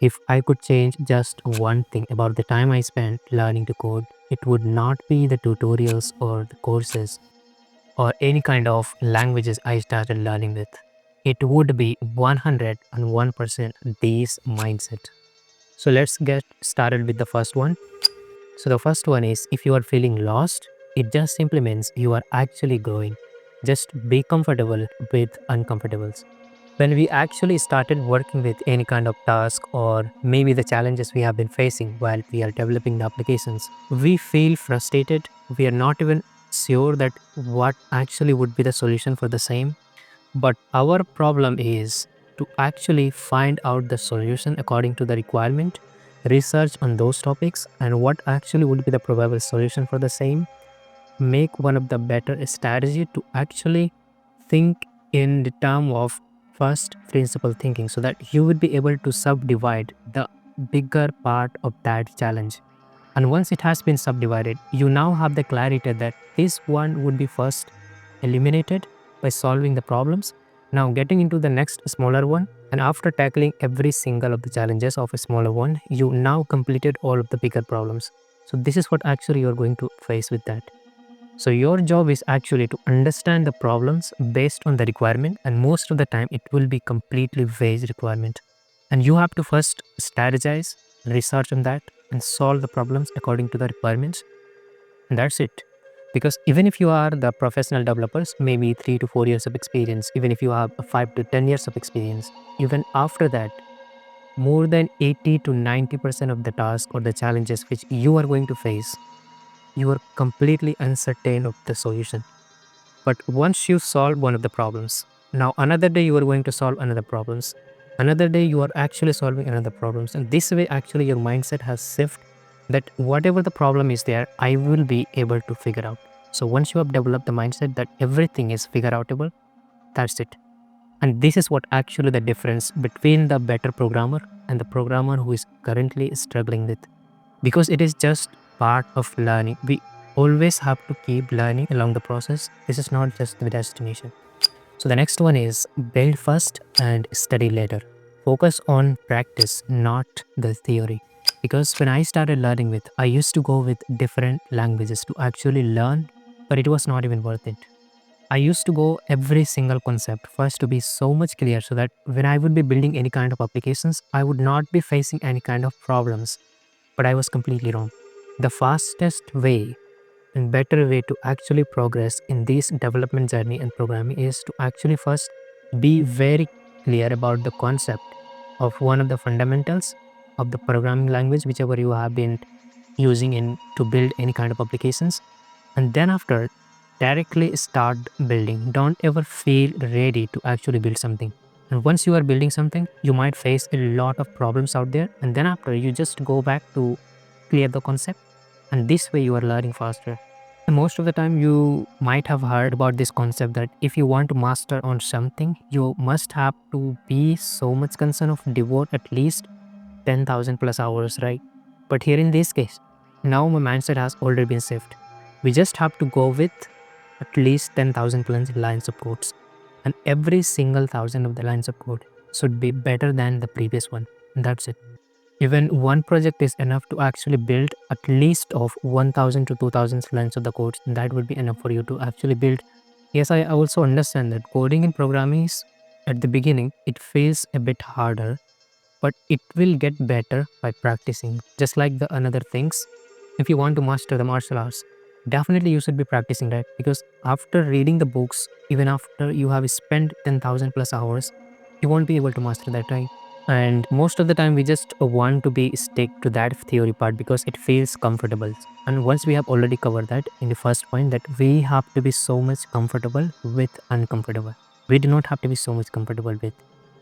If I could change just one thing about the time I spent learning to code, it would not be the tutorials or the courses or any kind of languages I started learning with. It would be 101% this mindset. So let's get started with the first one. So the first one is, if you are feeling lost, it just simply means you are actually growing. Just be comfortable with uncomfortables. When we actually started working with any kind of task or maybe the challenges we have been facing while we are developing the applications, we feel frustrated. We are not even sure that what actually would be the solution for the same. But our problem is to actually find out the solution according to the requirement, research on those topics, and what actually would be the probable solution for the same. Make one of the better strategy to actually think in the term of first principle thinking, so that you would be able to subdivide the bigger part of that challenge. And once it has been subdivided, you now have the clarity that this one would be first eliminated by solving the problems. Now getting into the next smaller one, and after tackling every single of the challenges of a smaller one, you now completed all of the bigger problems. So this is what actually you're going to face with that. So your job is actually to understand the problems based on the requirement, and most of the time it will be completely vague requirement. And you have to first strategize, research on that, and solve the problems according to the requirements. And that's it. Because even if you are the professional developers, maybe 3 to 4 years of experience, even if you have 5 to 10 years of experience, even after that, more than 80 to 90% of the task or the challenges which you are going to face, you are completely uncertain of the solution. But once you solve one of the problems, now another day you are going to solve another problems. Another day you are actually solving another problems. And this way actually your mindset has shifted that whatever the problem is there, I will be able to figure out. So once you have developed the mindset that everything is figure outable, that's it. And this is what actually the difference between the better programmer and the programmer who is currently struggling with. Because it is just part of learning. We always have to keep learning along the process. This is not just the destination. So the next one is build first and study later. Focus on practice, not the theory. Because when I started learning with, I used to go with different languages to actually learn, but it was not even worth it. I used to go every single concept first to be so much clear, so that when I would be building any kind of applications, I would not be facing any kind of problems. But I was completely wrong. The fastest way and better way to actually progress in this development journey and programming is to actually first be very clear about the concept of one of the fundamentals of the programming language, whichever you have been using in to build any kind of applications. And then after, directly start building. Don't ever feel ready to actually build something. And once you are building something, you might face a lot of problems out there. And then after, you just go back to clear the concept, and this way you are learning faster. And most of the time you might have heard about this concept that if you want to master on something, you must have to be so much concerned of devote at least 10,000 plus hours, right? But here in this case, now my mindset has already been shifted. We just have to go with at least 10,000 plus lines of codes, and every single thousand of the lines of code should be better than the previous one. And that's it. Even one project is enough to actually build at least of 1000 to 2000 lines of the code. That would be enough for you to actually build. Yes, I also understand that coding and programming is, at the beginning, it feels a bit harder, but it will get better by practicing. Just like the another things, if you want to master the martial arts, definitely you should be practicing that, because after reading the books, even after you have spent 10,000 plus hours, you won't be able to master that, right? And most of the time we just want to be stick to that theory part because it feels comfortable. And once we have already covered that in the first point, that we have to be so much comfortable with uncomfortable. We do not have to be so much comfortable with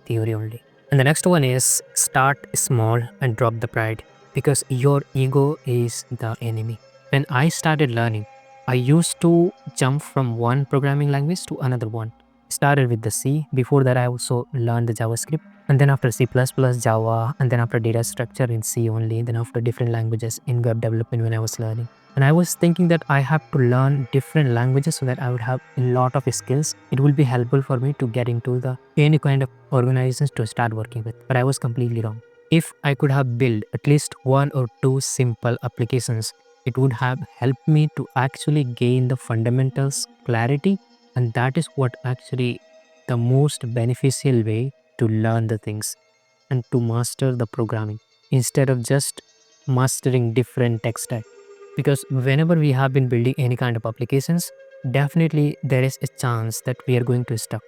theory only. And the next one is start small and drop the pride, because your ego is the enemy. When I started learning, I used to jump from one programming language to another one. Started with the C. Before that, I also learned the JavaScript. And then after C++, Java, and then after data structure in C only, then after different languages in web development when I was learning. And I was thinking that I have to learn different languages so that I would have a lot of skills. It will be helpful for me to get into the any kind of organizations to start working with. But I was completely wrong. If I could have built at least one or two simple applications, it would have helped me to actually gain the fundamentals clarity. And that is what actually the most beneficial way to learn the things and to master the programming instead of just mastering different tech stack. Because whenever we have been building any kind of applications, definitely there is a chance that we are going to stuck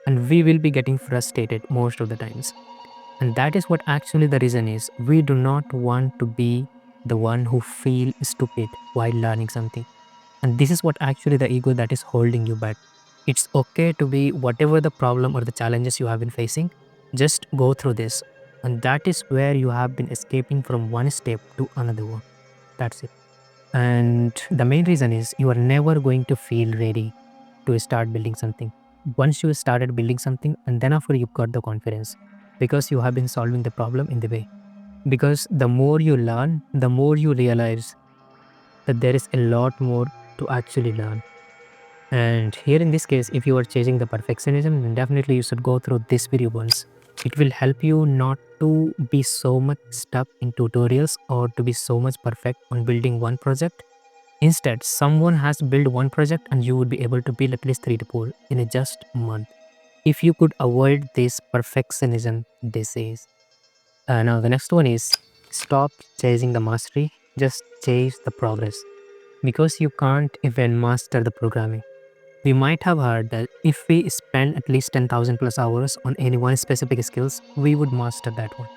and we will be getting frustrated most of the times. And that is what actually the reason is. We do not want to be the one who feel stupid while learning something. And this is what actually the ego that is holding you back. It's okay to be whatever the problem or the challenges you have been facing, just go through this. And that is where you have been escaping from one step to another one. That's it. And the main reason is you are never going to feel ready to start building something. Once you started building something, and then after you've got the confidence because you have been solving the problem in the way. Because the more you learn, the more you realize that there is a lot more to actually learn. And here in this case, if you are chasing the perfectionism, then definitely you should go through this video once. It will help you not to be so much stuck in tutorials or to be so much perfect on building one project. Instead, someone has built one project and you would be able to build at least 3 to 4 in a just month. If you could avoid this perfectionism disease. Now the next one is stop chasing the mastery, just chase the progress. Because you can't even master the programming. We might have heard that if we spend at least 10,000 plus hours on any one specific skills, we would master that one.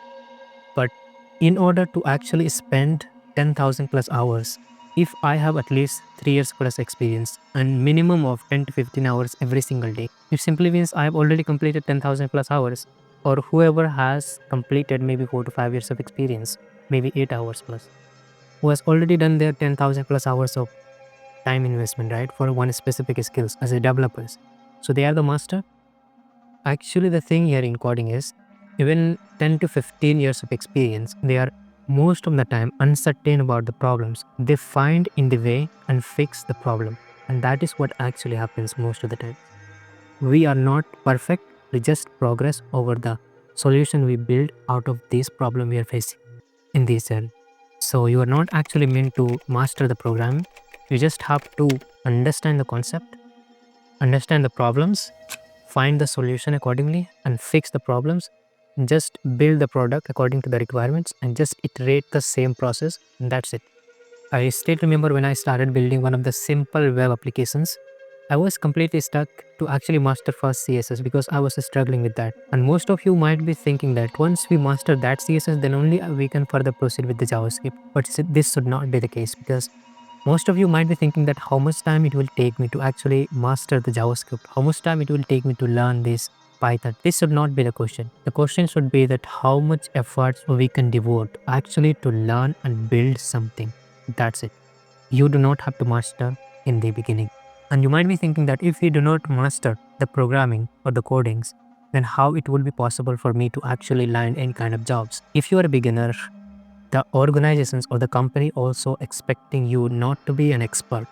But in order to actually spend 10,000 plus hours, if I have at least 3 years plus experience and minimum of 10 to 15 hours every single day, it simply means I have already completed 10,000 plus hours. Or whoever has completed maybe 4 to 5 years of experience, maybe 8 hours plus, who has already done their 10,000 plus hours of time investment, right, for one specific skills as a developers. So they are the master. Actually, the thing here in coding is even 10 to 15 years of experience, they are most of the time uncertain about the problems. They find in the way and fix the problem. And that is what actually happens most of the time. We are not perfect. We just progress over the solution we build out of this problem we are facing in this journey. So you are not actually meant to master the program. You just have to understand the concept, understand the problems, find the solution accordingly and fix the problems. Just build the product according to the requirements and just iterate the same process, and that's it. I still remember when I started building one of the simple web applications, I was completely stuck to actually master first CSS because I was struggling with that. And most of you might be thinking that once we master that CSS, then only we can further proceed with the JavaScript. But this should not be the case because most of you might be thinking that how much time it will take me to actually master the JavaScript, how much time it will take me to learn this Python. This should not be the question. The question should be that how much efforts we can devote actually to learn and build something. That's it. You do not have to master in the beginning. And you might be thinking that if we do not master the programming or the codings, then how it will be possible for me to actually land any kind of jobs. If you are a beginner, the organizations or the company also expecting you not to be an expert.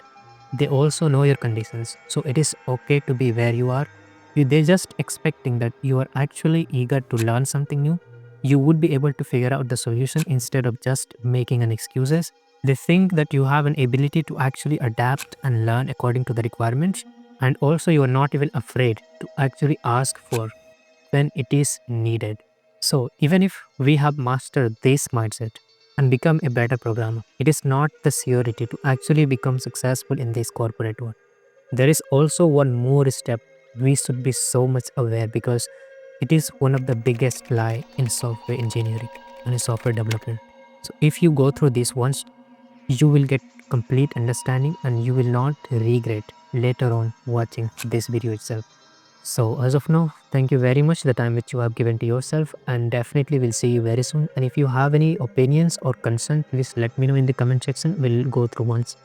They also know your conditions, so it is okay to be where you are. They're just expecting that you are actually eager to learn something new. You would be able to figure out the solution instead of just making an excuses. They think that you have an ability to actually adapt and learn according to the requirements, and also you are not even afraid to actually ask for when it is needed. So, even if we have mastered this mindset and become a better programmer, it is not the surety to actually become successful in this corporate world. There is also one more step we should be so much aware because it is one of the biggest lie in software engineering and in software development. So, if you go through this once, you will get complete understanding and you will not regret later on watching this video itself. So as of now, thank you very much the time which you have given to yourself, and definitely we'll see you very soon. And if you have any opinions or concern, please let me know in the comment section. We'll go through once.